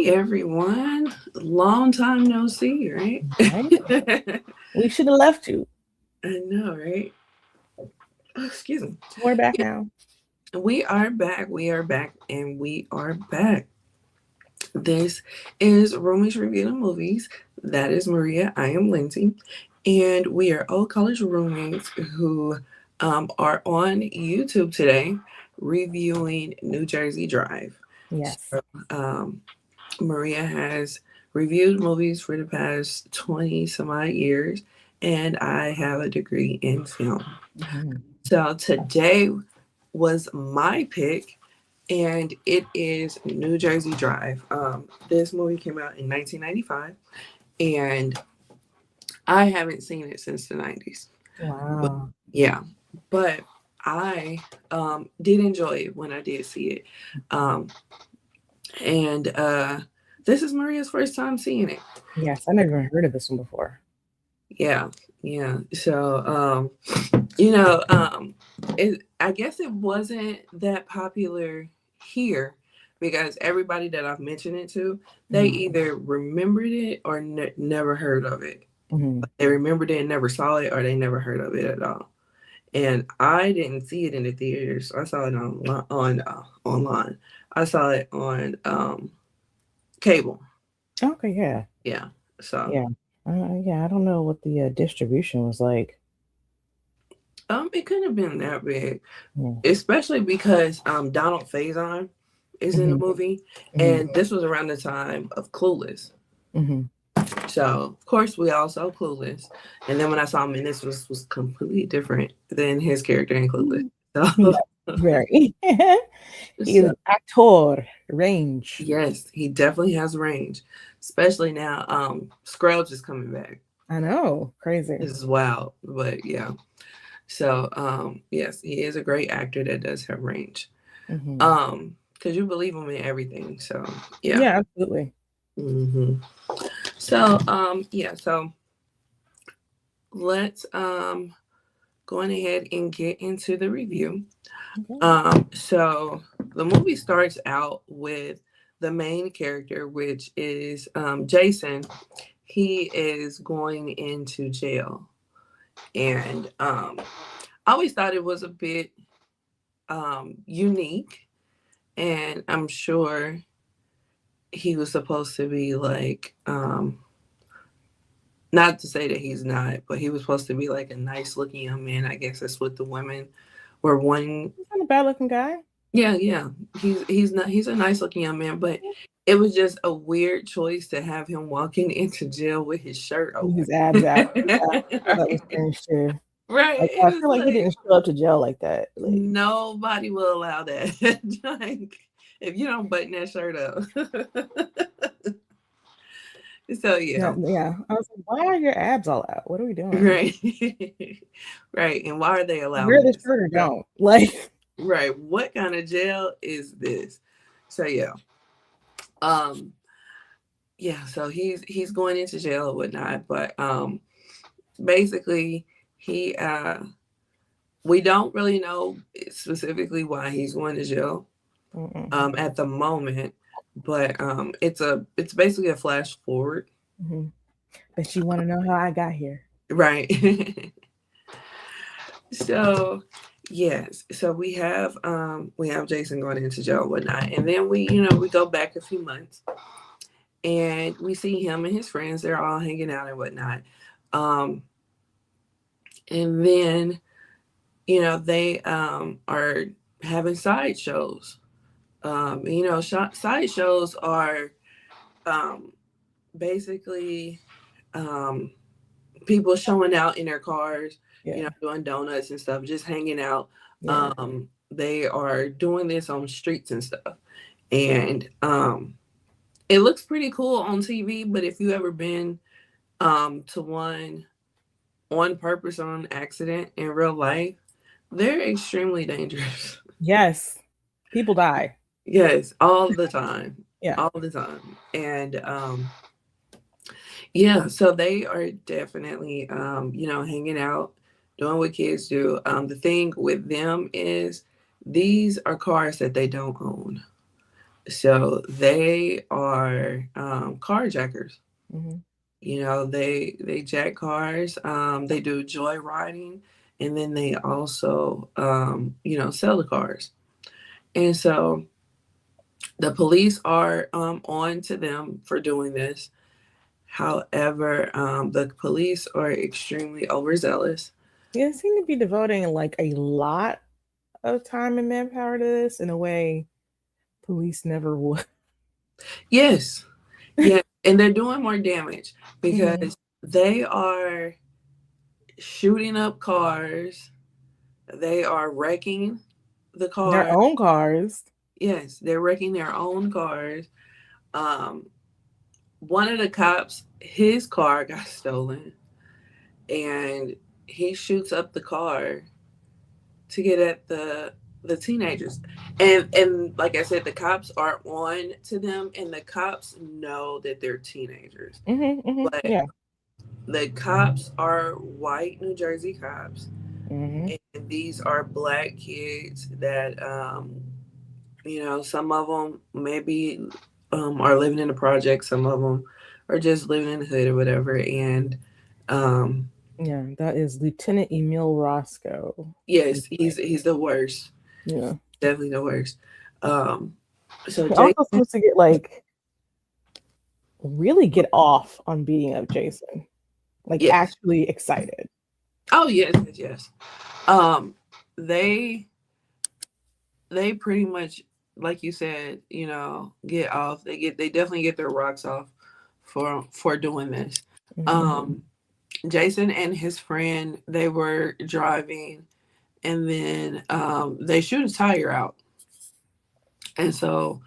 everyone. Long time no see, right? Right? We should have left you. I know, right? Oh, excuse me. We're back Yeah, now. we are back. We are back, and we are back. This is Roomies Reviewing Movies. That is Maria. I am Lindsay, and we are old college roommates who are on YouTube today reviewing New Jersey Drive. Yes. So, Maria has reviewed movies for the past 20 some odd years, and I have a degree in film. Hmm. So today was my pick, and it is New Jersey Drive. This movie came out in 1995, and I haven't seen it since the 90s. But Wow. yeah, but I did enjoy it when I did see it. Um, and this is Maria's first time seeing it. Yes, I never even heard of this one before. Yeah, yeah. So, I guess it wasn't that popular here because everybody that I've mentioned it to, they Hmm. either remembered it or never heard of it. Hmm. They remembered it and never saw it, or they never heard of it at all. And I didn't see it in the theaters. I saw it online. I saw it on cable. Okay, yeah. Yeah. So Yeah. Yeah, I don't know what the distribution was like. it couldn't have been that big, Hmm. especially because Donald Faison is in the Hmm. movie, Hmm. and this was around the time of Clueless. Hmm. So of course we all saw Clueless, and then when I saw him in this was completely different than his character in Clueless. So, Yeah, very. He is so an actor range. yes, he definitely has range, especially now. Scrubs is coming back. I know, crazy. This is wild, but yeah. So yes, he is a great actor that does have range. Hmm. Because you believe him in everything. So yeah. Yeah, absolutely. hmm So yeah. So let's go on ahead and get into the review. Okay. So the movie starts out with the main character, which is Jason. He is going into jail, and I always thought it was a bit unique, and I'm sure he was supposed to be like not to say that he's not, but he was supposed to be like a nice looking young man. I guess that's what the women were wanting. He's not a bad looking guy. Yeah, yeah. He's not he's a nice looking young man, but it was just a weird choice to have him walking into jail with his shirt With open. his abs out. Yeah, that was strange too. Right. Like, It I was feel like he like didn't show up to jail like that. Like, nobody will allow that. Like if you don't button that shirt up. So yeah, yeah. yeah. I was like, why are your abs all out? What are we doing? Right. Right. And why are they Wear allowing this this? shirt or So, don't. Like, right. What kind of jail is this? So yeah. Um yeah, so he's going into jail or whatnot, but basically he we don't really know specifically why he's going to jail mm-mm, at the moment, but it's basically a flash forward. mm-hmm. But you want to know how I got here? Right. So yes, so we have Jason going into jail and whatnot, and then we go back a few months and we see him and his friends. They're all hanging out and whatnot, um, and then they are having sideshows. Sideshows are um, basically um, people showing out in their cars, Yeah, doing donuts and stuff, just hanging out. yeah. They are doing this on streets and stuff. And it looks pretty cool on TV, but if you ever been to one on purpose or on accident in real life, they're extremely dangerous. Yes, people die. Yes, all the time. Yeah. All the time. And yeah, so they are definitely, hanging out, doing what kids do. The thing with them is these are cars that they don't own. So they are carjackers. Hmm. They jack cars. They do joyriding, and then they also sell the cars. And so the police are on to them for doing this. However, the police are extremely overzealous. Yeah, they seem to be devoting like a lot of time and manpower to this in a way police never would. Yes, yeah, and they're doing more damage Hmm. because they are shooting up cars. They are wrecking the Their car. own cars. Yes, they're wrecking their own cars. Um, One of the cops, his car got stolen, and he shoots up the car to get at the teenagers. And like I said, the cops are on to them, and the cops know that they're teenagers. Hmm. Hmm. But Yeah. the cops are white New Jersey cops, Hmm. and these are black kids that some of them maybe are living in the project, some of them are just living in the hood or whatever. And um, Yeah, that is Lieutenant Emil Roscoe. yes, he's the worst, Yeah. definitely the worst. Um, so He Jason, also seems to get like really get off on beating up Jason. Like yes, actually excited. oh yes, yes, yes. Um, they they pretty much, like you said, get off. They definitely get their rocks off for doing this. Hmm. Um, Jason and his friend, they were driving, and then they shoot a tire out, and so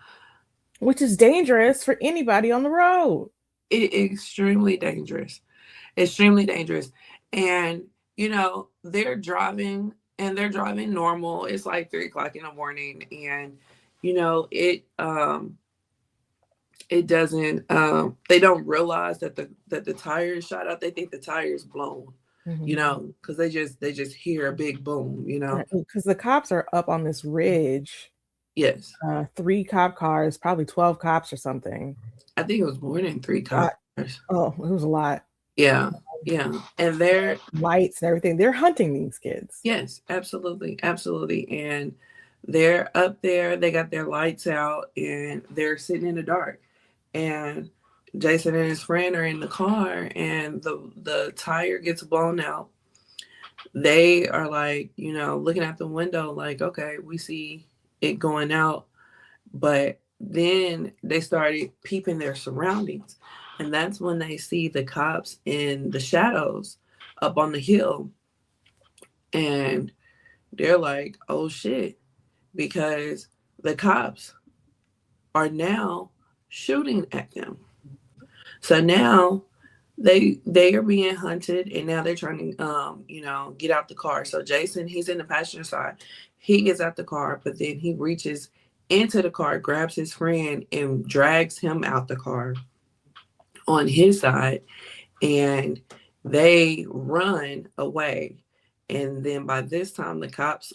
Which is dangerous for anybody on the road. extremely dangerous, extremely dangerous. And they're driving, and they're driving normal. It's like 3 o'clock in the morning, and it doesn't. They don't realize that the tire is shot out. They think the tire is blown, Hmm. because they just hear a big boom. Right. Because the cops are up on this ridge, Yes, three cop cars, probably 12 cops or something. I think it was more than three Uh, cars. oh, it was a lot. Yeah, yeah, and they're Lights and everything. They're hunting these kids. yes, absolutely, absolutely, and they're up there. They got their lights out, and they're sitting in the dark. And Jason and his friend are in the car, and the tire gets blown out. They are like, looking out the window, like, okay, we see it going out. But then they started peeping their surroundings. And that's when they see the cops in the shadows up on the hill. And they're like, oh shit, because the cops are now shooting at them. So now they are being hunted, and now they're trying to get out the car. So Jason, he's in the passenger side. He gets out the car, but then he reaches into the car, grabs his friend, and drags him out the car on his side, and they run away. And then by this time, the cops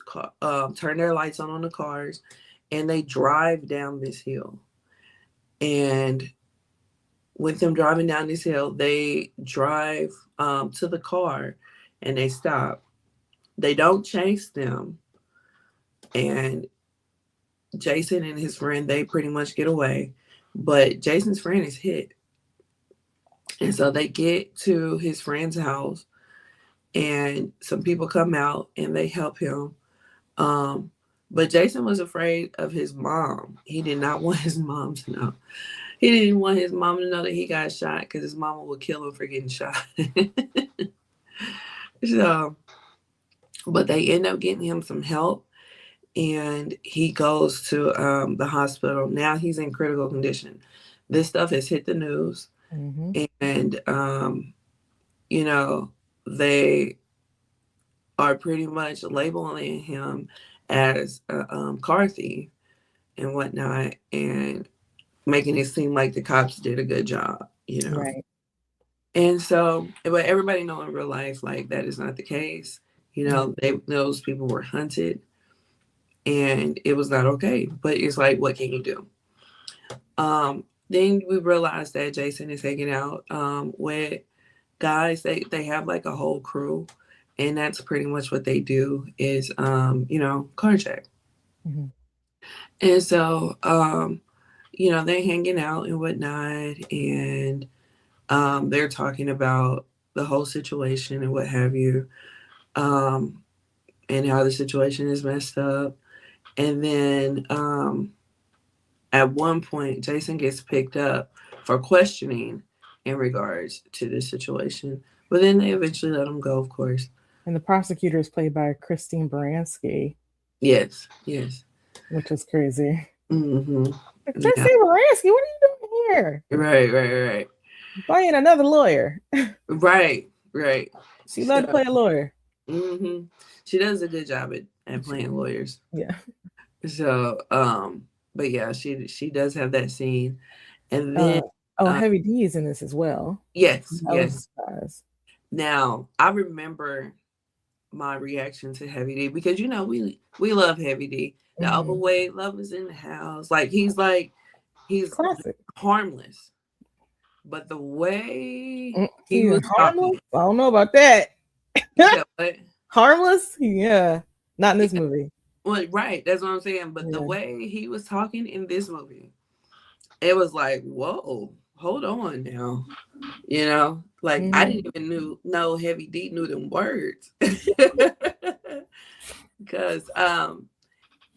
turn their lights on the cars, and they drive down this hill. And with them driving down this hill, they drive to the car, and they stop. They don't chase them, and Jason and his friend, they pretty much get away. But Jason's friend is hit, and so they get to his friend's house, and some people come out and they help him. Um, but Jason was afraid of his mom. He did not want his mom to know. He didn't want his mom to know that he got shot, because his mama would kill him for getting shot. So, but they end up getting him some help, and he goes to the hospital. Now he's in critical condition. This stuff has hit the news, Hmm. and you know they are pretty much labeling him as a car thief and whatnot, and making it seem like the cops did a good job. Right. And so, but everybody know in real life, like, that is not the case. Yeah. Those people were hunted, and it was not okay. But it's like, what can you do? Then we realized that Jason is hanging out with guys. They have like a whole crew, and that's pretty much what they do is car check. Hmm. And so they're hanging out and whatnot, and they're talking about the whole situation and what have you, um, and how the situation is messed up. And then at one point, Jason gets picked up for questioning in regards to this situation. But then they eventually let him go, of course. And the prosecutor is played by Christine Baranski, Yes, yes. which is crazy. Hmm. Like, Yeah. Christine Baranski, what are you doing here? Right, right, right. Playing another lawyer. Right, right. She loved to So, play a lawyer. hmm she does a good job at She, playing lawyers. yeah. So, but yeah, she does have that scene. And Uh, then, oh, uh, Heavy D is in this as well. yes, That was a yes. surprise. Now, I remember my reaction to Heavy D because we love Heavy D. The Hmm. overweight love is in the house. He's Classic. harmless, but the way he He's was harmless. talking, I don't know about that. you said what? Harmless? Yeah. Not in this Yeah, movie. well, right. That's what I'm saying. But the Yeah. way he was talking in this movie, it was like, whoa, hold on now. Like I Hmm. didn't even know Heavy D knew them words because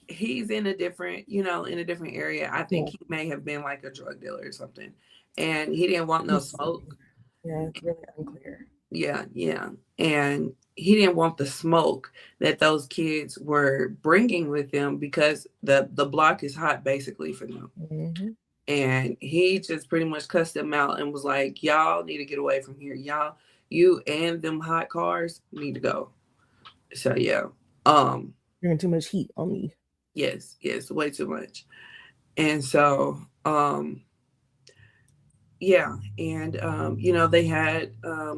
he's in a different area. I think Yeah. he may have been like a drug dealer or something. And he didn't want no It's, smoke. yeah, it's really unclear. Yeah, yeah. And he didn't want the smoke that those kids were bringing with them because the block is hot basically for them. Hmm. And he just pretty much cussed them out and was like, y'all need to get away from here. Y'all, you and them hot cars need to go. So yeah. Um, Bringing too much heat on me. yes, yes, way too much. And so yeah, and they had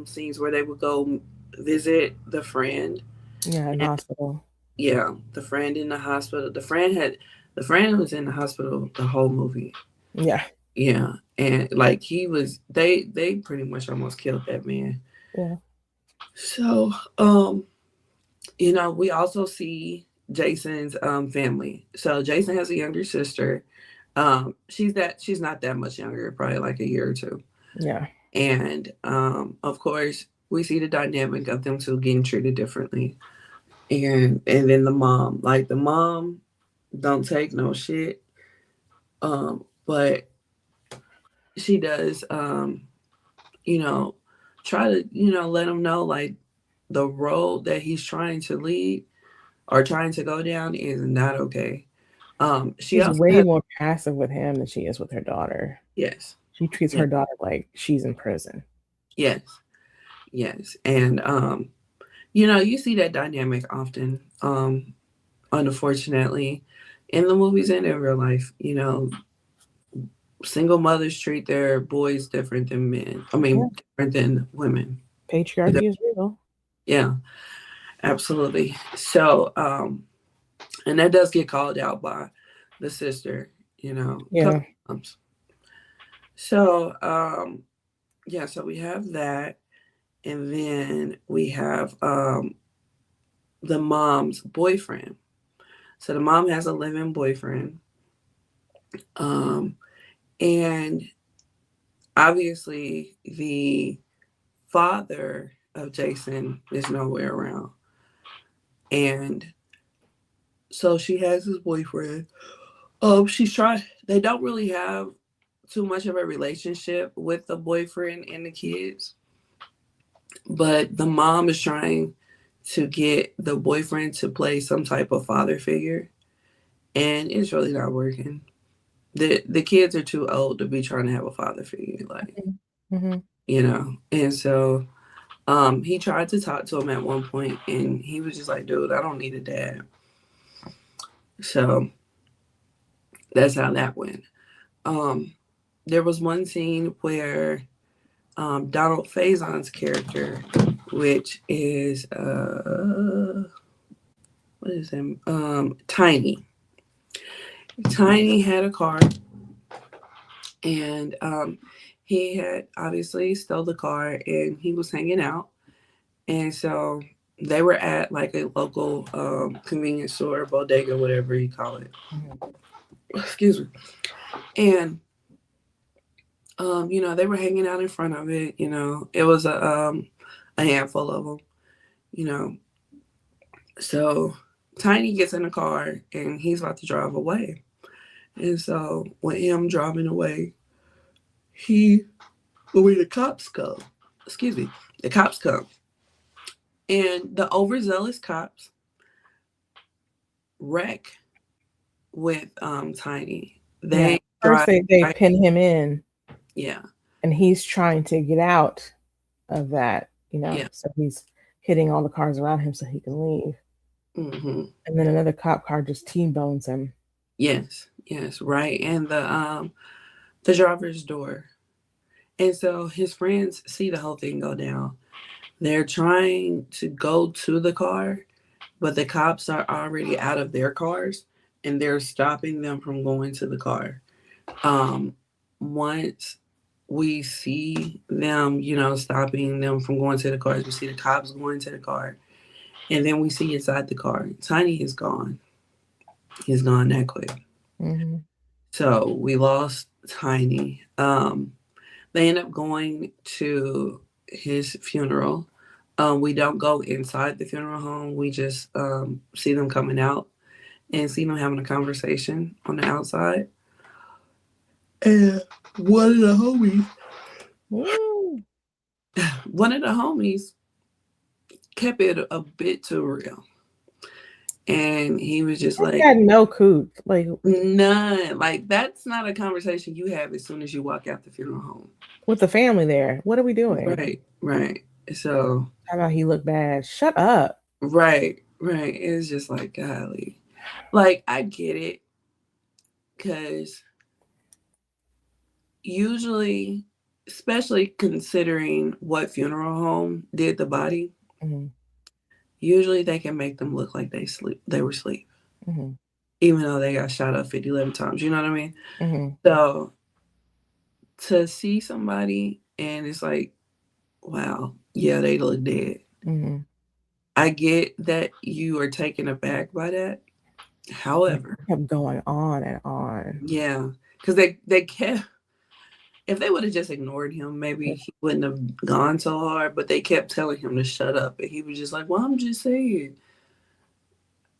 scenes where they would go visit the friend. Yeah, in the And hospital. yeah, the friend in the hospital. The friend was in the hospital the whole movie. Yeah. Yeah, and like they pretty much almost killed that man. Yeah. So we also see Jason's family. So Jason has a younger sister. She's not that much younger, probably like a year or two. Yeah. And of course, we see the dynamic of them two getting treated differently. And then the mom don't take no shit. But she does you know, try to, let him know like the road that he's trying to lead or trying to go down is not okay. She She's also way has more passive with him than she is with her daughter. yes, She treats yes, her daughter like she's in prison. yes, yes. And you see that dynamic often, unfortunately, in the movies and in real life. Single mothers treat their boys different than men. I Yeah. mean, different than women. Patriarchy is real. Yeah, absolutely. So, and that does get called out by the sister, a Yeah. couple times. So, yeah, so we have that. And then we have the mom's boyfriend. So the mom has a living boyfriend. Um, and obviously, the father of Jason is nowhere around. And so she has this boyfriend. She's trying, they don't really have too much of a relationship with the boyfriend and the kids, but the mom is trying to get the boyfriend to play some type of father figure, and it's really not working. The kids are too old to be trying to have a father figure, like Hmm. and so he tried to talk to him at one point, and he was just like, "Dude, I don't need a dad." So that's how that went. Um, there was one scene where Donald Faison's character, which is what is him? Tiny. Tiny had a car, And he had obviously stole the car and he was hanging out. And so they were at like a local convenience store, bodega, whatever you call it. Mhm. Excuse me. And they were hanging out in front of it. It was a handful of them. You know, so Tiny gets in the car and he's about to drive away. And so when him driving away, he when the cops go, excuse me, the cops come, and the overzealous cops wreck with Tiny. Yeah. They First, drive they right, pin him in, yeah, and he's trying to get out of that. yeah, So he's hitting all the cars around him so he can leave. hmm And then another cop car just T-bones him. yes, yes, right, and the driver's door. And so his friends see the whole thing go down. They're trying to go to the car, but the cops are already out of their cars and they're stopping them from going to the car. Um, Once we see them, stopping them from going to the cars, we see the cops going to the car, and then we see inside the car, Tiny is gone. He's gone that quick. Hmm. So we lost Tiny. They end up going to his funeral. We don't go inside the funeral home. We just see them coming out and see them having a conversation on the outside. And one of the homies, Mm. one of the homies kept it a bit too real. And he was just He like, had no coot. Like, none. Like, that's not a conversation you have as soon as you walk out the funeral home. with the family there, what are we doing? Right, right. So, How about he look bad? Shut up. right, right. It's just like, golly. Like, I get it because usually, especially considering what funeral home did the body, Hmm. usually they can make them look like they were asleep, Hmm. even though they got shot up 50, 11 times. You know what I mean? Hmm. So to see somebody and it's like, wow, yeah, they look dead. Hmm. I get that you are taken aback by that. However, Kept going on and on. yeah, because they kept. If they would have just ignored him, maybe Yeah. he wouldn't have gone so hard. But they kept telling him to shut up, and he was just like, "Well, I'm just saying."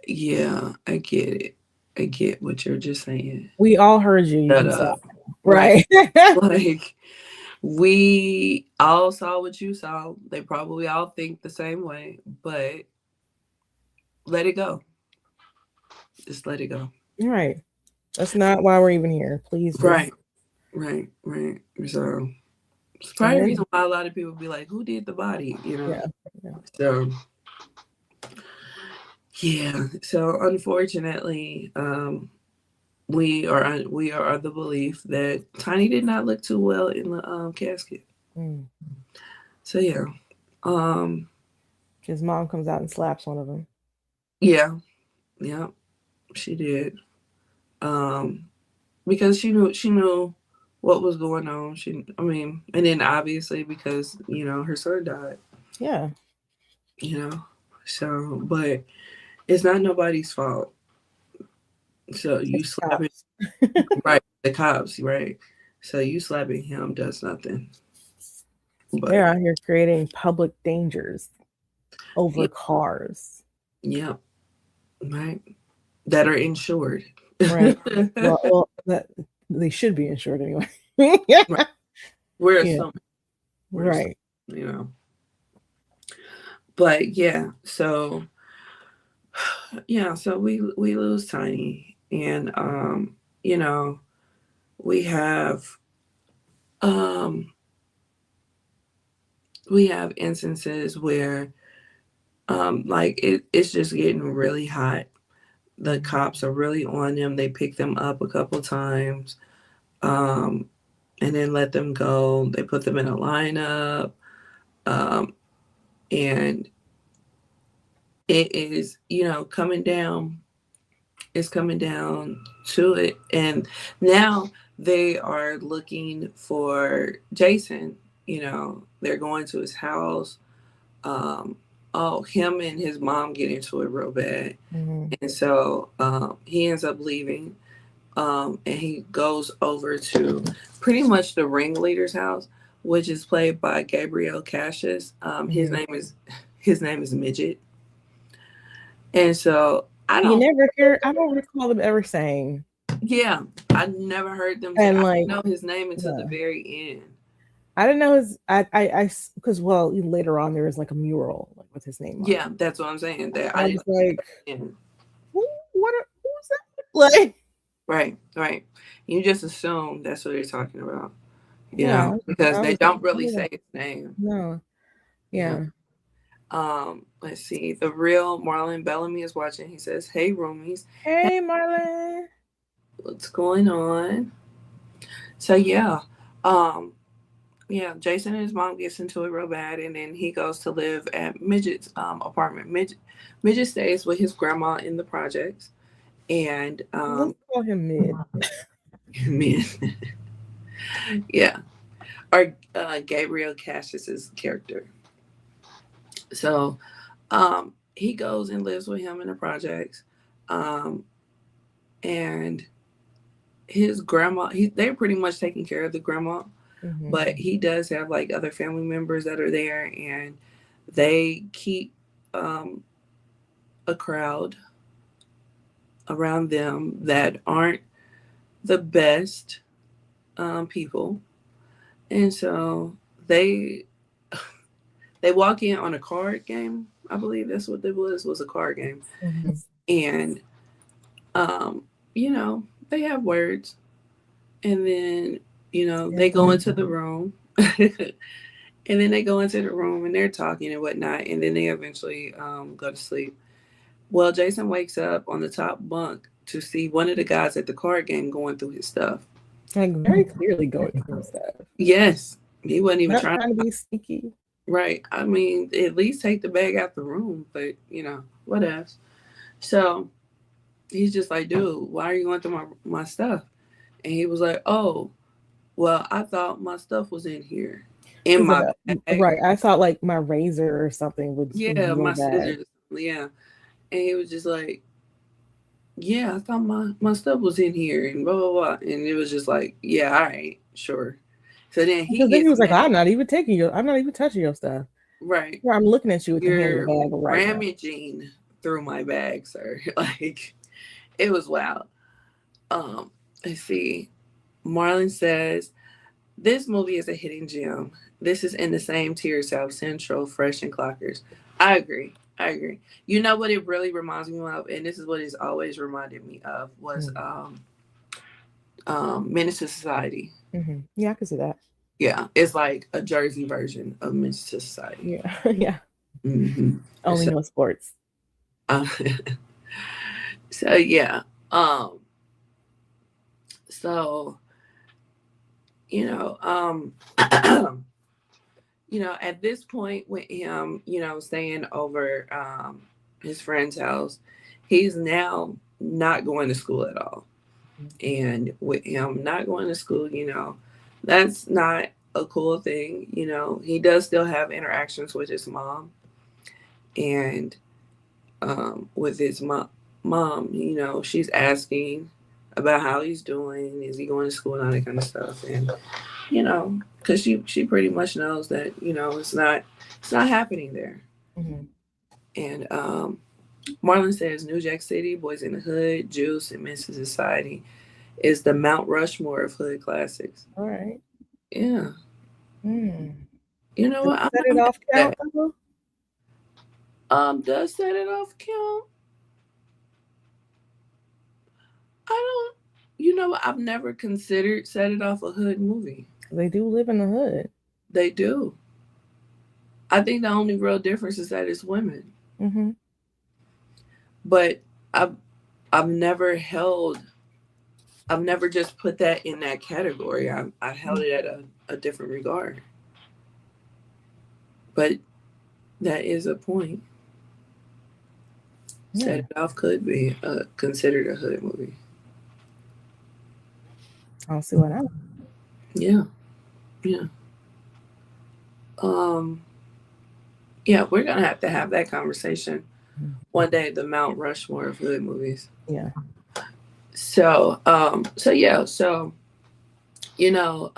Yeah, I get it. I get what you're just saying. We all heard you. You Shut can say up. Right. right. Like, we all saw what you saw. They probably all think the same way, but let it go. Just let it go. Right. That's not why we're even here. Please just. Right. Right. Right. So it's And probably a then reason why a lot of people be like, "Who did the body?" yeah. Yeah. So yeah. So unfortunately, we are of the belief that Tiny did not look too well in the casket. Mm. So yeah. Um. His mom comes out and slaps one of them. Yeah. Yeah. She did. Um. Because she knew what was going on. I mean, and then obviously because her son died. Yeah. You know. So, but it's not nobody's fault. So you It's slapping cops. right the cops, right? So you slapping him does nothing. They're But out here creating public dangers over yeah, cars. yeah, right. That are insured. Right. Well, that they should be insured anyway. Right. We're Yeah. assuming. We're assuming, Right. you know. But yeah, so yeah, so we lose Tiny, and you know, we have um we have instances where like it's just getting really hot. The cops are really on them. They pick them up a couple times, um, and then let them go. They put them in a lineup, um, and it is coming down It's coming down to it. And now they are looking for Jason. They're going to his house. Um, oh, him and his mom get into it real bad. Mm-hmm. And so he ends up leaving. And he goes over to pretty much the ringleader's house, which is played by Gabriel Cassius. His Mm-hmm. name is Midget. And so I You don't never hear. I don't recall them ever saying. Yeah, I never heard them say. And I like, didn't know his name until the yeah. very end. I didn't know his. Because well, later on there was like a mural like with his name on it. Yeah, that's what I'm saying. That And I I didn't was like, know. Him. who's that? Like, Right, right. You just assume that's what they're talking about, yeah, because I they was like, don't really oh, say his name. no, Yeah. yeah. Let's see. The real Marlon Bellamy is watching. He says, "Hey, roomies, Hey, Marlon. what's going on?" So yeah, um, yeah. Jason and his mom gets into it real bad, and then he goes to live at Midget's apartment. Midget stays with his grandma in the projects, and Let's call him Mid. man, yeah, or Gabriel Cassius's character. So he goes and lives with him in the projects, um, and his grandma. They're pretty much taking care of the grandma, Mm-hmm. but he does have like other family members that are there, and they keep um, a crowd around them that aren't the best people, and so they they walk in on a card game. I believe that's what it was a card game, Mm-hmm. and um, they have words, and then Yeah. they go into the room. And then they go into the room and they're talking and whatnot, and then they eventually go to sleep. Well, Jason wakes up on the top bunk to see one of the guys at the card game going through his stuff. Like very clearly going through stuff. Yes, he wasn't even Not trying. trying to be sneaky. Right. I mean, at least take the bag out the room, but what else? So he's just like, dude, why are you going through my stuff? And he was like, oh, well, I thought my stuff was in here, in He's like, my bag. right. I thought like my razor or something would be Yeah, your my bag. scissors. Yeah. And he was just like, yeah, I thought my stuff was in here and blah, blah, blah. And it was just like, yeah, all right, sure. So then he Because then he gets was like, mad. I'm not even touching your stuff. Right. Yeah, I'm looking at you with the hand in the You're bag right now. rummaging through my bag, sir. Like, it was wild. Let's see. Marlon says, this movie is a hidden gem. This is in the same tier as South Central, Fresh, and Clockers. I agree. I agree. You know what it really reminds me of, and this is what it's always reminded me of, was Menace to Society. Mm-hmm. Yeah, I can see that. Yeah, it's like a Jersey version of Menace to Society. Yeah, yeah. Mm-hmm. Only So, no sports. uh, so yeah. So you know, at this point with him, staying over his friend's house, he's now not going to school at all. And with him not going to school, that's not a cool thing. He does still have interactions with his mom, and with his mom, she's asking about how he's doing, is he going to school, and all that kind of stuff. And because she pretty much knows that it's not happening there. Mm-hmm. And Marlon says New Jack City, Boys in the Hood, Juice, and Men's Society is the Mount Rushmore of hood classics. All right. Yeah. Mm. You know what? Set it off count. Does Set It Off count? I don't. You know what? I've never considered Set It Off a hood movie. They do live in the hood. They do. I think the only real difference is that it's women. Mm-hmm. But I've never just put that in that category. I held it at a different regard. But that is a point. Set Yeah, It Off could be considered a hood movie. I don't see why not. Yeah, yeah. Um, yeah, we're gonna have that conversation one day. The Mount Rushmore of hood movies. Yeah. So yeah, so you know,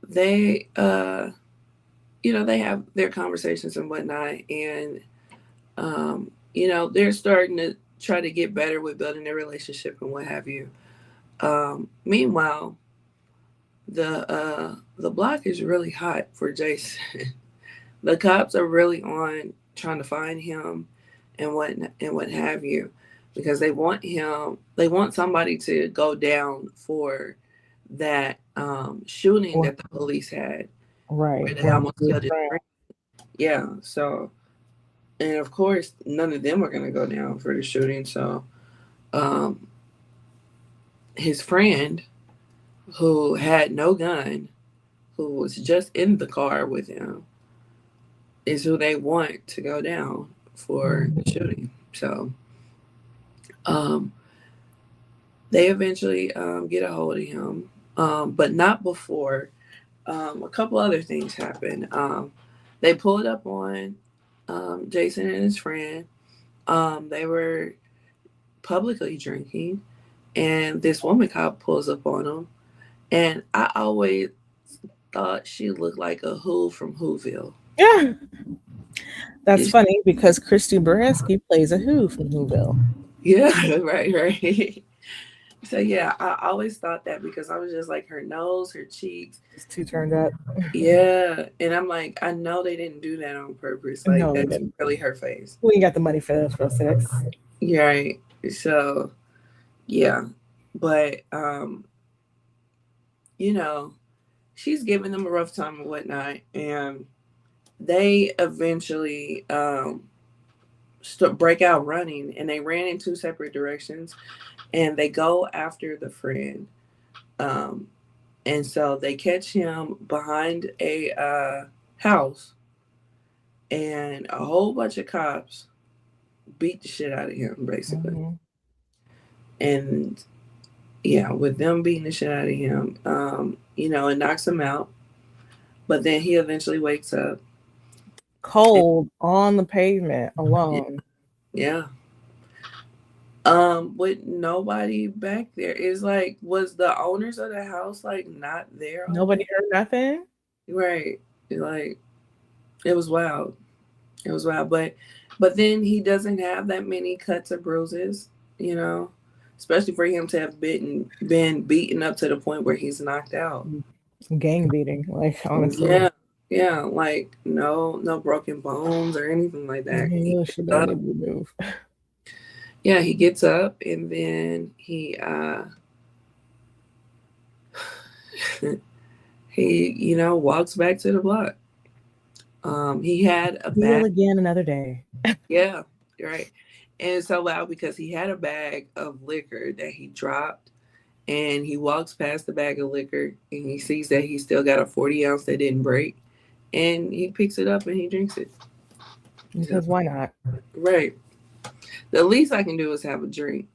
they they have their conversations and whatnot, and they're starting to try to get better with building their relationship and what have you. Meanwhile, the block is really hot for Jason. The cops are really on trying to find him and what have you, because they want somebody to go down for that shooting Or that the police had right, where they where almost he was killed his drowned. friend. Yeah, so and of course none of them are gonna go down for the shooting. So um, his friend who had no gun, who was just in the car with him, is who they want to go down for Mhm. the shooting. So um, they eventually get a hold of him, but not before a couple other things happen. They pulled up on Jason and his friend. They were publicly drinking, and this woman cop pulls up on them. And I always thought she looked like a Who from Whoville. Yeah, that's It's- funny because Christy Baranski plays a Who from Whoville. yeah, right, right. So yeah, I always thought that because I was just like her nose, her cheeks. It's too turned up. Yeah, and I'm like, I know they didn't do that on purpose. Like No, they that's didn't. really her face. We ain't got the money for those prosthetics. Yeah, right. So yeah, but you know, she's giving them a rough time and whatnot, and they eventually break out running, and they ran in two separate directions, and they go after the friend. Um, and so they catch him behind a house, and a whole bunch of cops beat the shit out of him, basically. Hmm. And yeah, with them beating the shit out of him, it knocks him out. But then he eventually wakes up. And, Cold on the pavement yeah, alone. yeah. With nobody back there. It's like, was the owners of the house like not there all Nobody day? heard nothing. Right. Like it was wild. It was wild. But then he doesn't have that many cuts or bruises, you know, especially for him to have been beaten up to the point where he's knocked out. Gang beating, like honestly. Yeah. Yeah. Like no broken bones or anything like that. He He really gets should have been up. able to move. Yeah, he gets up and then he walks back to the block. He had a Deal bag. again another day. Yeah, right. And it's so loud because he had a bag of liquor that he dropped, and he walks past the bag of liquor and he sees that he still got a 40 ounce that didn't break, and he picks it up and he drinks it. So, Because why not? right. The least I can do is have a drink.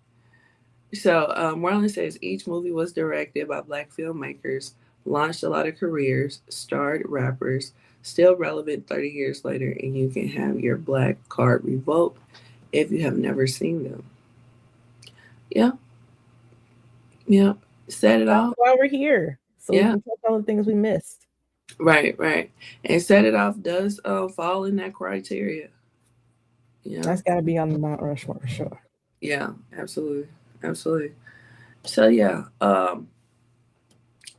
So, Marlon says each movie was directed by black filmmakers, launched a lot of careers, starred rappers, still relevant 30 years later, and you can have your black card revoked if you have never seen them. Yeah, yeah. Set it That's off. why we're here. So we Yeah, can touch all the things we missed. right, right. And set it off does fall in that criteria. Yeah, That's got to be on the Mount Rushmore for sure. yeah, absolutely, absolutely. So yeah,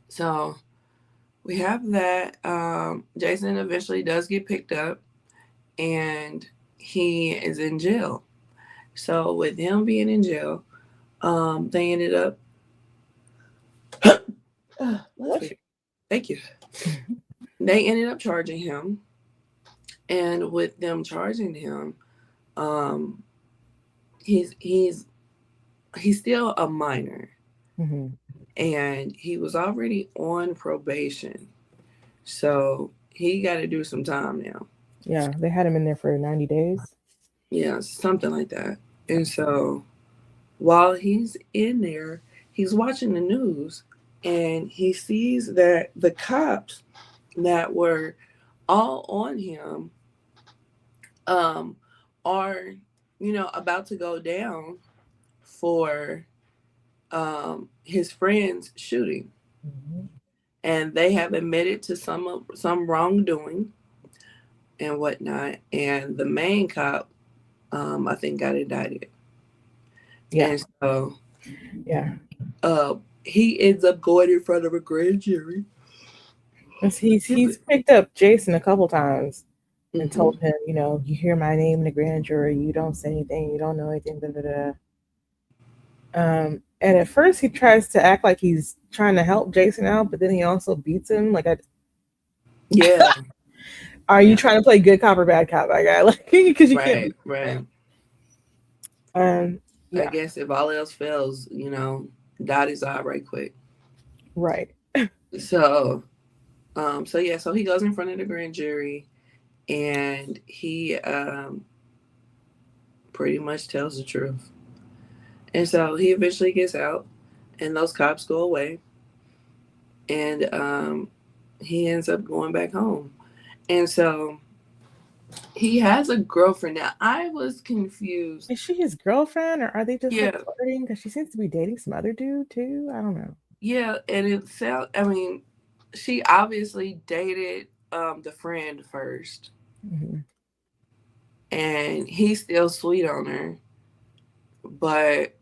so we have that. Jason eventually does get picked up, and he is in jail. So with him being in jail, they ended up. Bless Bless me. Thank you. They ended up charging him, and with them charging him, um, he's he's he's still a minor, you. Hmm. and he was already on probation, so he got to do some time now. Yeah, they had him in there for 90 days. Yeah, something like that. And so while he's in there, he's watching the news and he sees that the cops that were all on him um are, about to go down for his friend's shooting. Mhm. And they have admitted to some wrongdoing and whatnot. And the main cop, I think, got indicted. Yeah, And so yeah. uh, he ends up going in front of a grand jury. He's picked up Jason a couple times and Mm-hmm. told him, you hear my name in the grand jury, you don't say anything, you don't know anything, da da da. And at first he tries to act like he's trying to help Jason out, but then he also beats him. Like, Yeah, are you yeah, trying to play good cop or bad cop, my guy? Like, because you can't right, beat right. him. Um, I yeah, guess if all else fails, dot his eye right quick. right. So, so he goes in front of the grand jury and he pretty much tells the truth. And so he eventually gets out, and those cops go away, and he ends up going back home. And so he has a girlfriend now. I was confused. Is she his girlfriend, or are they just like Yeah, flirting? Because she seems to be dating some other dude too. I don't know. yeah, and it sound. I mean, she obviously dated the friend first, Hmm. and he's still sweet on her, but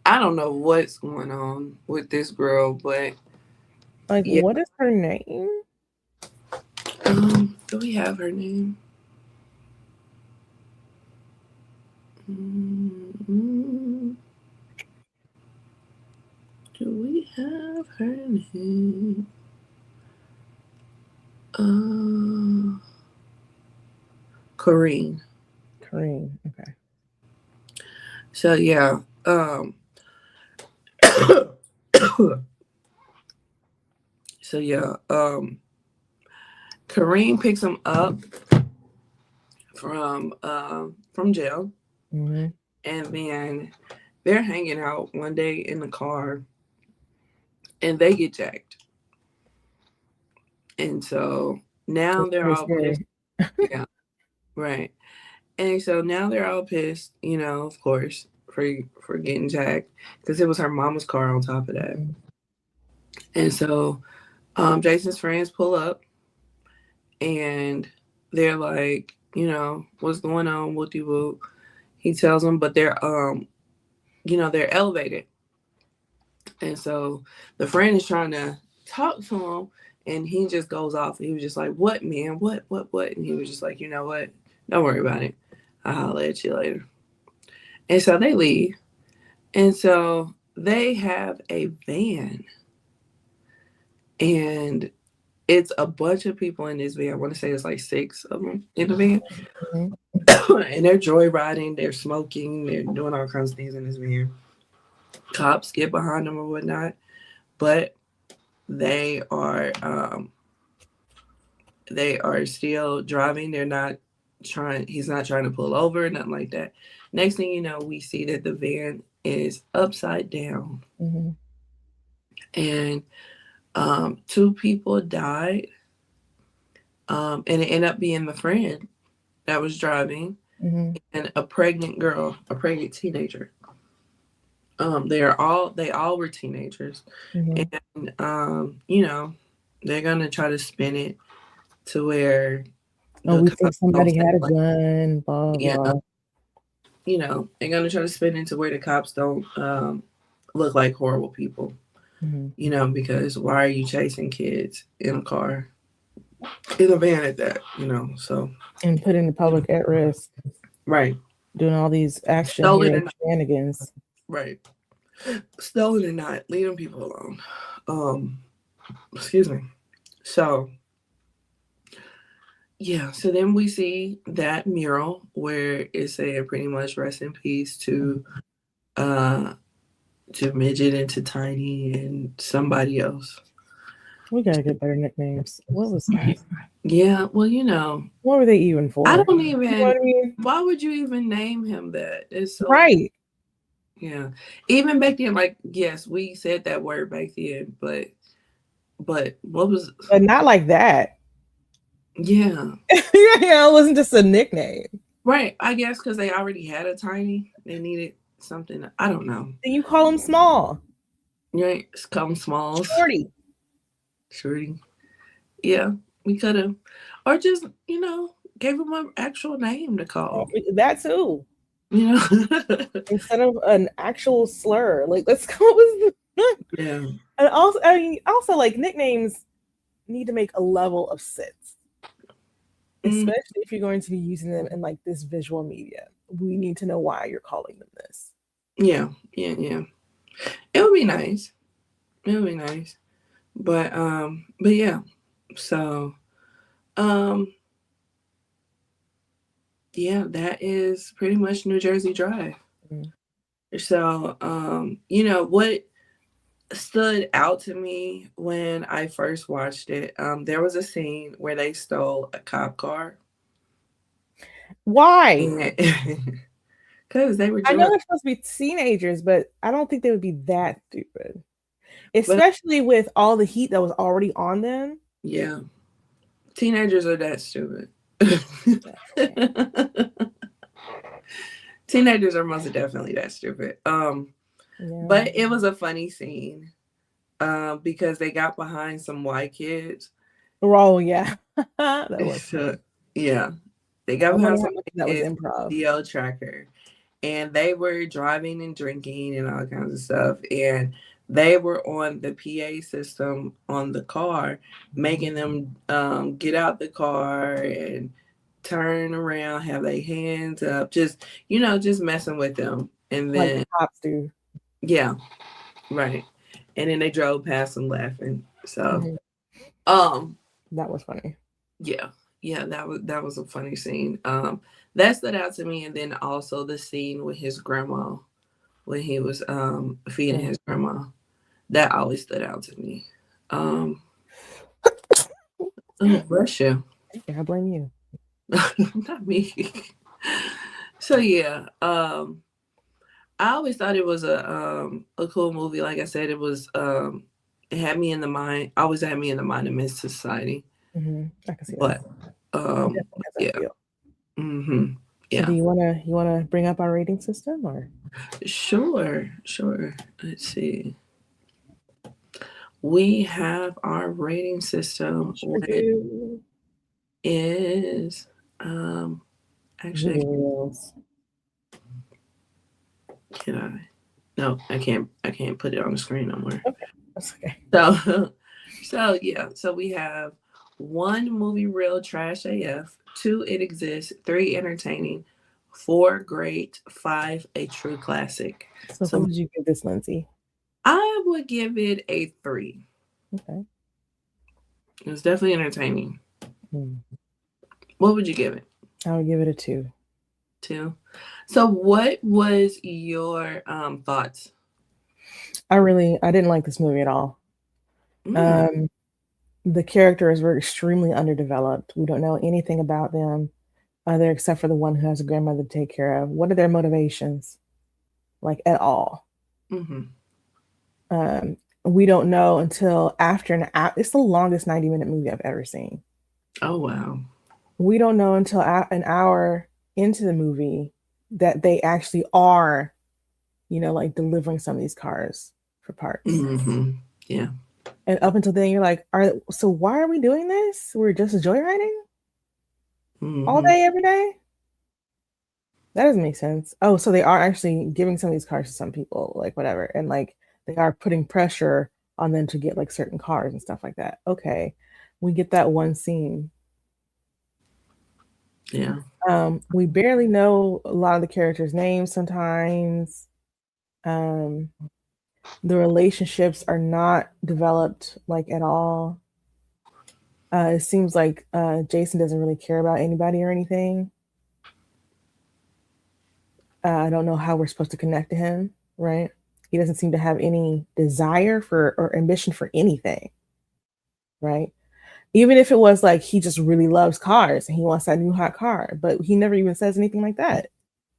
I don't know what's going on with this girl. But Like, yeah, what is her name? do we have her name? Mm, do we have her name? Uh, Corrine. Kareem. Okay. So yeah. So yeah. Kareem picks him up from jail, Hmm. and then they're hanging out one day in the car, and they get jacked, and so now It's they're pretty all pissed. scary. Yeah, right. And so now they're all pissed, of course, for getting jacked because it was her mama's car on top of that. Mhm. And so Jason's friends pull up and they're like, what's going on, whoopty whoop. He tells them, but they're elevated. And so the friend is trying to talk to him and he just goes off. He was just like, what, man? What? And he was just like, you know what? Don't worry about it. I'll holler at you later. And so they leave. And so they have a van and it's a bunch of people in this van. I want to say it's like six of them in the van. Mhm. And they're joyriding, they're smoking, they're doing all kinds of things in this van. Cops get behind them or whatnot, but they are still driving. They're not trying. He's not trying to pull over, nothing like that. Next thing you know, we see that the van is upside down, Mhm. and two people died, and it ended up being the friend that was driving Mhm. and a pregnant girl, a pregnant teenager. They all were teenagers, Mhm. and they're gonna try to spin it to where Oh, the we think cops don't somebody say had a like, gun. Blah yeah, blah. they're gonna try to spin it to where the cops don't look like horrible people, Mhm. because why are you chasing kids in a car, in a van at that, so And putting the public at risk, right, doing all these action stolen hero or not, shenanigans. right, stolen or not, leave them people alone. Um, excuse me. So yeah, so then we see that mural where it's saying pretty much rest in peace uh to Midget and to Tiny and somebody else. We gotta get better nicknames. What was that? Yeah, well, What were they even I for? don't You know what even. I mean? Why would you even name him that? It's so Right. yeah. Even back then, like yes, we said that word back then, but what was But not like that. yeah It wasn't just a nickname. right? I guess because they already had a tiny, they needed something. I don't know. And you call him small. Right? It's come smalls, Shorty. shorty. Yeah, we could have, or just gave him an actual name to Oh, call. that too. You know. Instead of an actual slur. Like let's come up with Yeah. and also I mean also like nicknames need to make a level of sense. Mm, Especially if you're going to be using them in like this visual media. We need to know why you're calling them this. yeah. Yeah. Yeah. It would be nice. It would be nice. But yeah. So um yeah, that is pretty much New Jersey Drive. Mm. So what stood out to me when I first watched it, there was a scene where they stole a cop car. Why? And because they were I know drunk. they're supposed to be teenagers, but I don't think they would be that stupid. But Especially with all the heat that was already on them. yeah, teenagers are that stupid. Okay. Teenagers are most definitely that stupid. Yeah. But it was a funny scene. Because they got behind some white kids. Oh yeah. That was So funny. yeah, they I got behind wonder some how much of white that was kids improv. DL tracker, and they were driving and drinking and all kinds of stuff, and they were on the PA system on the car, making them get out the car and turn around, have their hands up, just messing with them, and Like then cops do. yeah, right, and then they drove past them laughing. So Mhm. um That was funny. yeah, yeah, that was a funny scene. That stood out to me, and then also the scene with his grandma when he was feeding Mm. his grandma. That always stood out to me. Um, oh, Russia, Yeah, I blame you. not me. So yeah, I always thought it was a cool movie. Like I said, it had me in the mind. Always had me in the mind of Miss Society. I can see that. But It definitely has that yeah, feel. hmm So do yeah. you wanna bring up our rating system or Sure, sure. Let's see. We have our rating system, sure which do is um actually videos. can I no, I can't put it on the screen no more. Okay, that's okay. So so we have one movie real trash AF, two it exists, three entertaining, four great, five a true classic. So what So did you give this, Lindsay? I would give it a three. Okay. It was definitely entertaining. Hmm. What would you give it? I would give it a 2. Two. So what was your thoughts? I didn't like this movie at all. Mm, Um, the characters were extremely underdeveloped. We don't know anything about them other except for the one who has a grandmother to take care of. What are their motivations? Like at all. hmm Um, we don't know until after an hour. It's the longest 90-minute movie I've ever seen. Oh wow. We don't know until an hour into the movie that they actually are, like delivering some of these cars for parts. Yeah. And up until then, you're like, so why are we doing this? We're just joyriding all hmm day, every day? That doesn't make sense. Oh, so they are actually giving some of these cars to some people, like whatever. And like they are putting pressure on them to get like certain cars and stuff like that. Okay. We get that one scene. Yeah. We barely know a lot of the characters' names sometimes. Um, the relationships are not developed like at all. It seems like Jason doesn't really care about anybody or anything. I don't know how we're supposed to connect to him, right? He doesn't seem to have any desire for or ambition for anything. right? Even if it was like he just really loves cars and he wants that new hot car, but he never even says anything like that.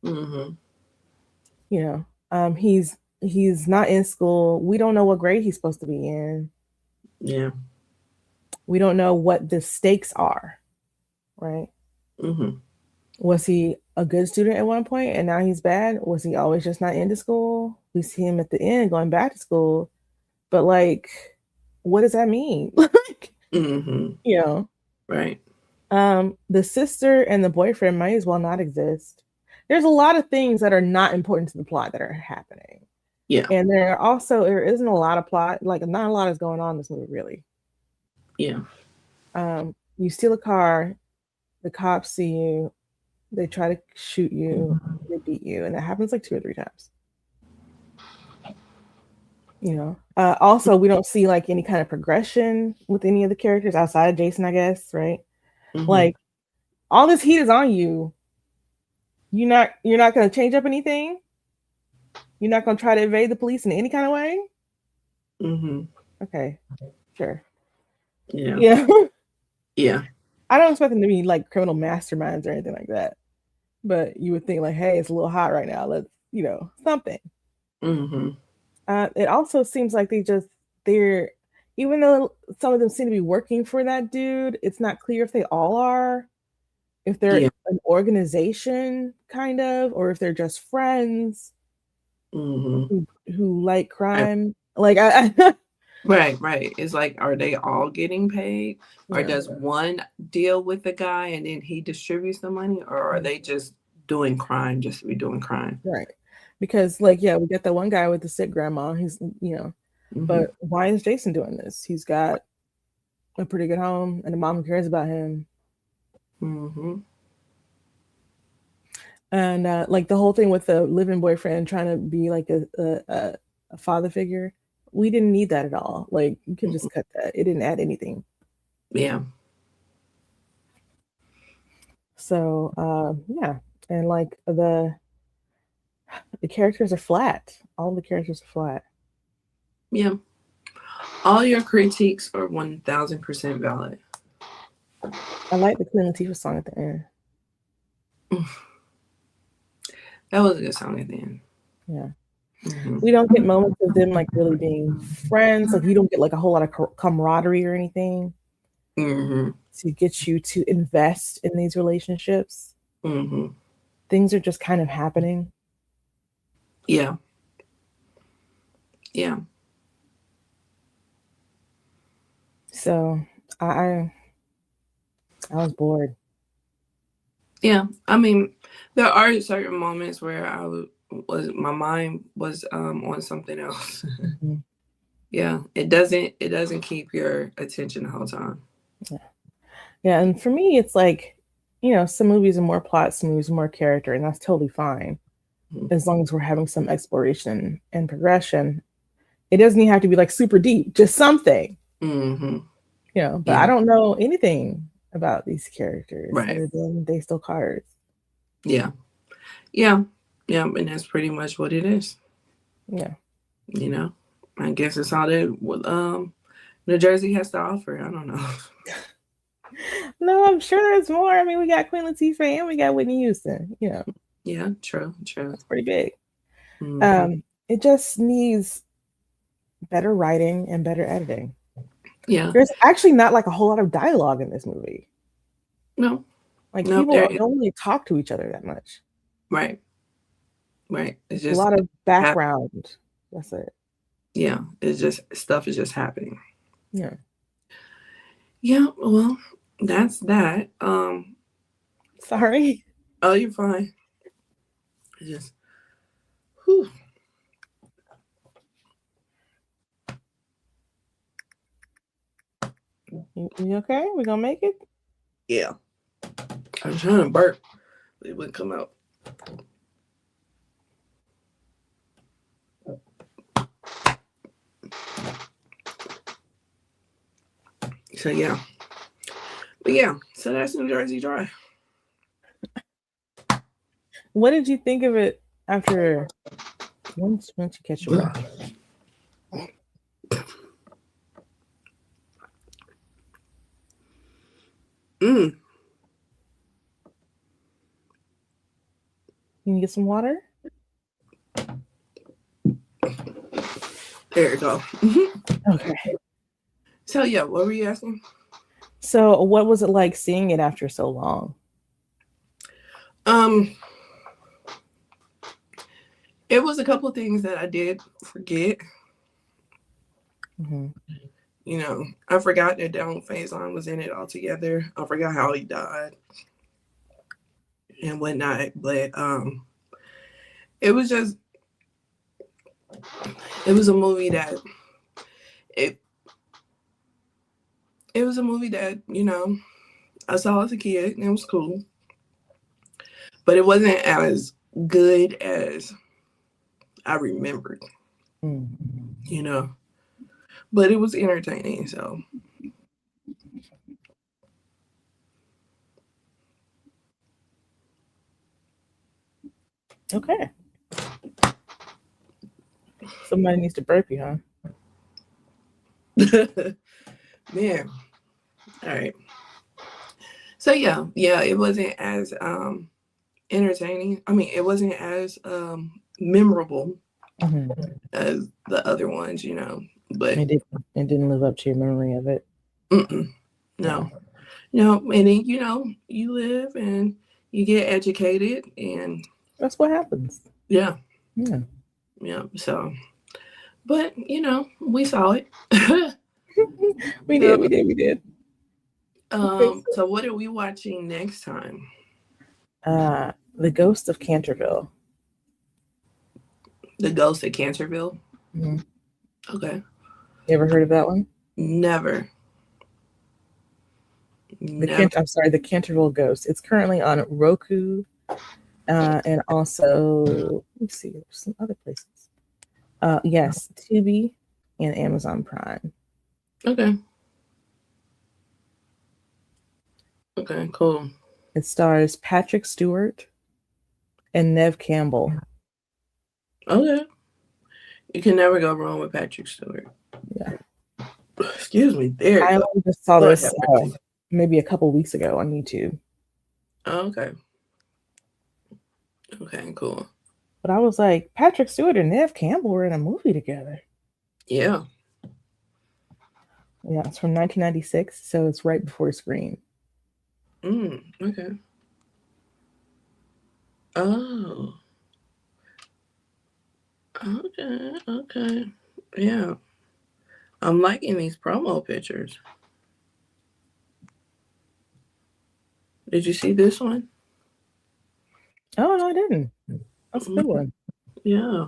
Mm-hmm. You know, he's not in school. We don't know what grade he's supposed to be in. Yeah. We don't know what the stakes are, right? Mm-hmm. Was he a good student at one point and now he's bad? Was he always just not into school? We see him at the end going back to school, but like, what does that mean? Like, Mm-hmm. you know, Right. the sister and the boyfriend might as well not exist. There's a lot of things that are not important to the plot that are happening. Yeah. And there isn't a lot of plot, like not a lot is going on in this movie really. Yeah. You steal a car, the cops see you, they try to shoot you, they beat you, and that happens like 2 or 3 times. You know. Also, we don't see like any kind of progression with any of the characters outside of Jason, I guess, right? Mm-hmm. Like all this heat is on you. You're not gonna change up anything. You're not gonna try to evade the police in any kind of way. Mm-hmm. Okay, sure. Yeah. Yeah. Yeah. I don't expect them to be like criminal masterminds or anything like that. But you would think like, hey, it's a little hot right now. Let's, something. Mm-hmm. It also seems like they're even though some of them seem to be working for that dude, it's not clear if they all are, if they're Yeah. an organization kind of, or if they're just friends Mm-hmm. who like Right. crime. Like I Right. Right. It's like, are they all getting paid, or yeah. does one deal with the guy and then he distributes the money, or are they just doing crime just to be doing crime? Right. Because like yeah, we got that one guy with the sick grandma. Mm-hmm. But why is Jason doing this? He's got a pretty good home and a mom who cares about him. Mm-hmm. And like the whole thing with the living boyfriend trying to be like a father figure, we didn't need that at all. Like you could Mm-hmm. just cut that. It didn't add anything. Yeah. So yeah, and like the characters are flat. All the characters are flat. Yeah. All your critiques are 1000% valid. I like the Queen Latifah song at the end. That was a good song at the end. Yeah, Mm-hmm. we don't get moments of them like really being friends. Like you don't get like a whole lot of camaraderie or anything Mm-hmm. to get you to invest in these relationships. Mm-hmm. Things are just kind of happening. Yeah. Yeah. So I I was bored. Yeah. I mean, there are certain moments where my mind was on something else. Mm-hmm. Yeah. It doesn't keep your attention the whole time. Yeah. Yeah, and for me, it's like, some movies are more plot, some movies are more character, and that's totally fine Mm-hmm. as long as we're having some exploration and progression. It doesn't even have to be like super deep, just something, Mm-hmm. But I Yeah. don't know anything about these characters Right. other than they still cards. Yeah. Yeah. Yeah. And that's pretty much what it is. Yeah. You know, I guess it's all that New Jersey has to offer. I don't know. No, I'm sure there's more. I mean, we got Queen Latifah and we got Whitney Houston. Yeah. True. True. That's pretty big. Mm-hmm. It just needs better writing and better editing. Yeah. There's actually not like a whole lot of dialogue in this movie. No. Like No. people There. don't really talk to each other that much. Right. Right. It's A just lot of background. That's it. yeah. It's just stuff is just happening. Yeah. Yeah. Well, that's that. Sorry. Oh, you're fine. It's just. Whew. You okay? We gonna make it? Yeah. I'm trying to burp. It wouldn't come out. So yeah. But yeah, so that's New Jersey Drive. What did you think of it after once you catch your breath? Mm, Can you get some water? there you go. Okay. So yeah, what were you asking? So, what was it like seeing it after so long? Um, it was a couple of things that I did forget. Hmm. I forgot that Donald Faison was in it altogether. I forgot how he died and whatnot. But it was just it was a movie that it it was a movie that I saw as a kid and it was cool, but it wasn't as good as I remembered. Mm. You know, but it was entertaining. So Okay. Somebody needs to burp you, huh? man, all right. So yeah, it wasn't as entertaining. I mean, it wasn't as memorable Hmm. as the other ones, But It did. It didn't live up to your memory of it. mm-mm, Yeah, no, no. And then you live and you get educated, and that's what happens. yeah, Yeah, yeah. So, but we saw it. we so, did. We did. We did. Okay. so what are we watching next time? The Ghost of Canterville. The Ghost of Canterville. Hmm. Okay, You ever heard of that one? never, never. I'm sorry, the Canterville Ghost. It's currently on Roku, and also let me see, there's some other places. Yes, Tubi and Amazon Prime. Okay, okay, cool. It stars Patrick Stewart and Nev Campbell. Okay, you can never go wrong with Patrick Stewart. Yeah, Excuse me. There you I go. only just saw Lord this have mercy. maybe a couple weeks ago on YouTube, Oh, okay. Okay, cool. but I was like, Patrick Stewart and Nev Campbell were in a movie together. Yeah. Yeah, it's from 1996, so it's right before Scream. Okay. Oh. Okay. Okay. Yeah. I'm liking these promo pictures. Did you see this one? Oh no, I didn't. That's a good Mhm. one. Yeah.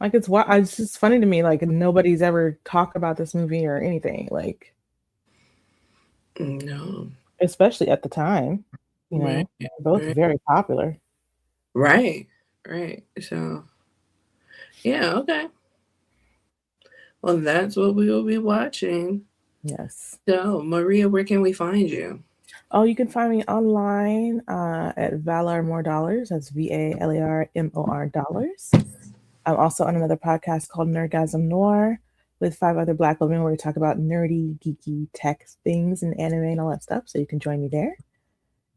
Like it's just funny to me. Like nobody's ever talked about this movie or anything. Like No. especially at the time, Right. both Right. very popular. Right. Right. So yeah. Okay. Well, that's what we will be watching. Yes. So Maria, where can we find you? Oh, you can find me online at Valar More Dollars. That's VALARMOR dollars. I'm also on another podcast called Nerdgasm Noir with 5 other Black women where we talk about nerdy, geeky tech things and anime and all that stuff. So you can join me there.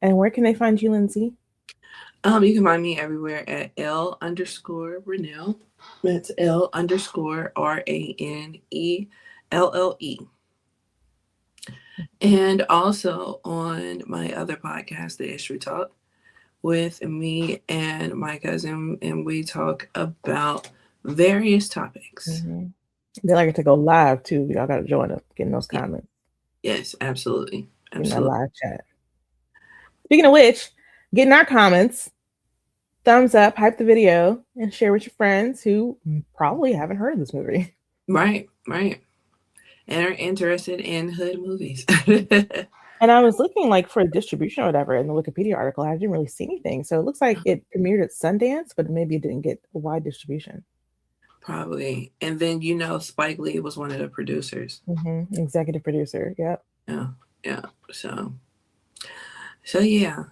And where can they find you, Lindsay? You can find me everywhere at L_Renelle. That's L_RANELLE. And also on my other podcast, The History Talk, with me and my cousin, and we talk about various topics. Mm-hmm. They like it to go live too. Y'all got to join up, getting those Y- comments, Yes, absolutely. getting that Absolutely. live chat. Speaking of which, getting our comments, thumbs up, hype the video, and share with your friends who probably haven't heard of this movie. Right, right. And are interested in hood movies. And I was looking like for distribution or whatever in the Wikipedia article. I didn't really see anything. So it looks like it premiered at Sundance, but maybe it didn't get a wide distribution. Probably. And then Spike Lee was one of the producers. Executive producer. Yep. Yeah. Yeah. So yeah.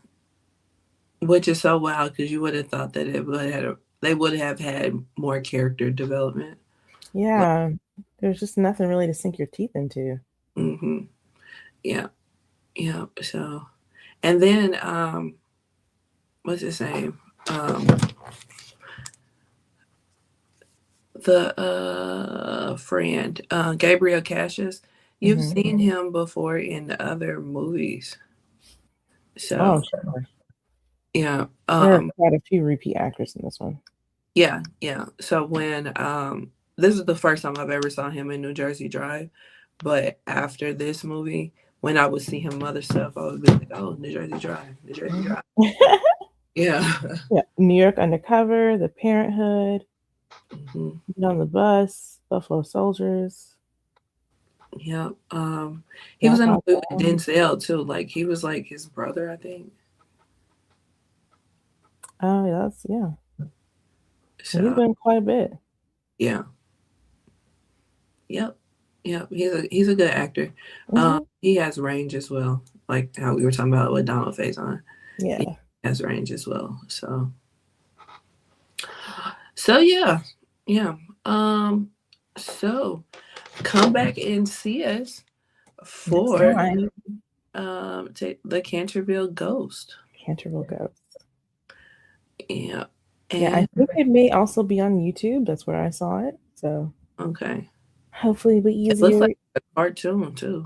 Which is so wild because you would have thought that they would have had more character development. But Yeah. There's just nothing really to sink your teeth into. hmm yeah. Yeah. So, and then what's his name? The friend, Gabriel Cassius. You've Hmm. seen him before in the other movies. Oh, So sure. yeah, There are quite a few repeat actors in this one. yeah, yeah. So when this is the first time I've ever saw him in New Jersey Drive, but after this movie, when I would see him other stuff, I would be like, oh, New Jersey Drive, New Jersey Mhm. Drive. Yeah. Yeah, New York Undercover, The Parenthood, Hmm. Get on the Bus, Buffalo Soldiers, Yeah. He was Jack in a on movie with Film. Denzel too. Like he was like his brother, I think. Oh, yeah, yeah. He's So been quite a bit. yeah. Yep. Yep. He's a good actor. Hmm. He has range as well. Like how we were talking about with Donald Faison. He Yeah. has range as well. So yeah. Yeah. Um so come back and see us Next for time, the Canterville Ghost. Canterville Ghost. Yeah. Yeah, I And think it may also be on YouTube. That's where I saw it. So okay. hopefully it'll be It looks easier. like a cartoon too.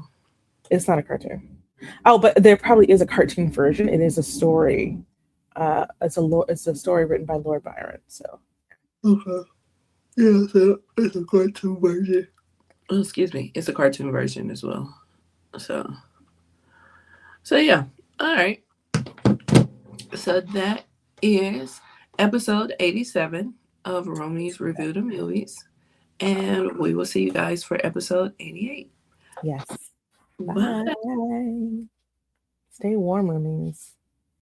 It's not a cartoon. Oh, but there probably is a cartoon version. It is a story. It's a story written by Lord Byron. So Okay. Yeah, so it's a cartoon version. Oh, excuse me. It's a cartoon version as well. So yeah. All right. So that is episode 87 of Roomies Review the Movies. And we will see you guys for episode 88. yes. Bye. Bye. Stay warm, roomies.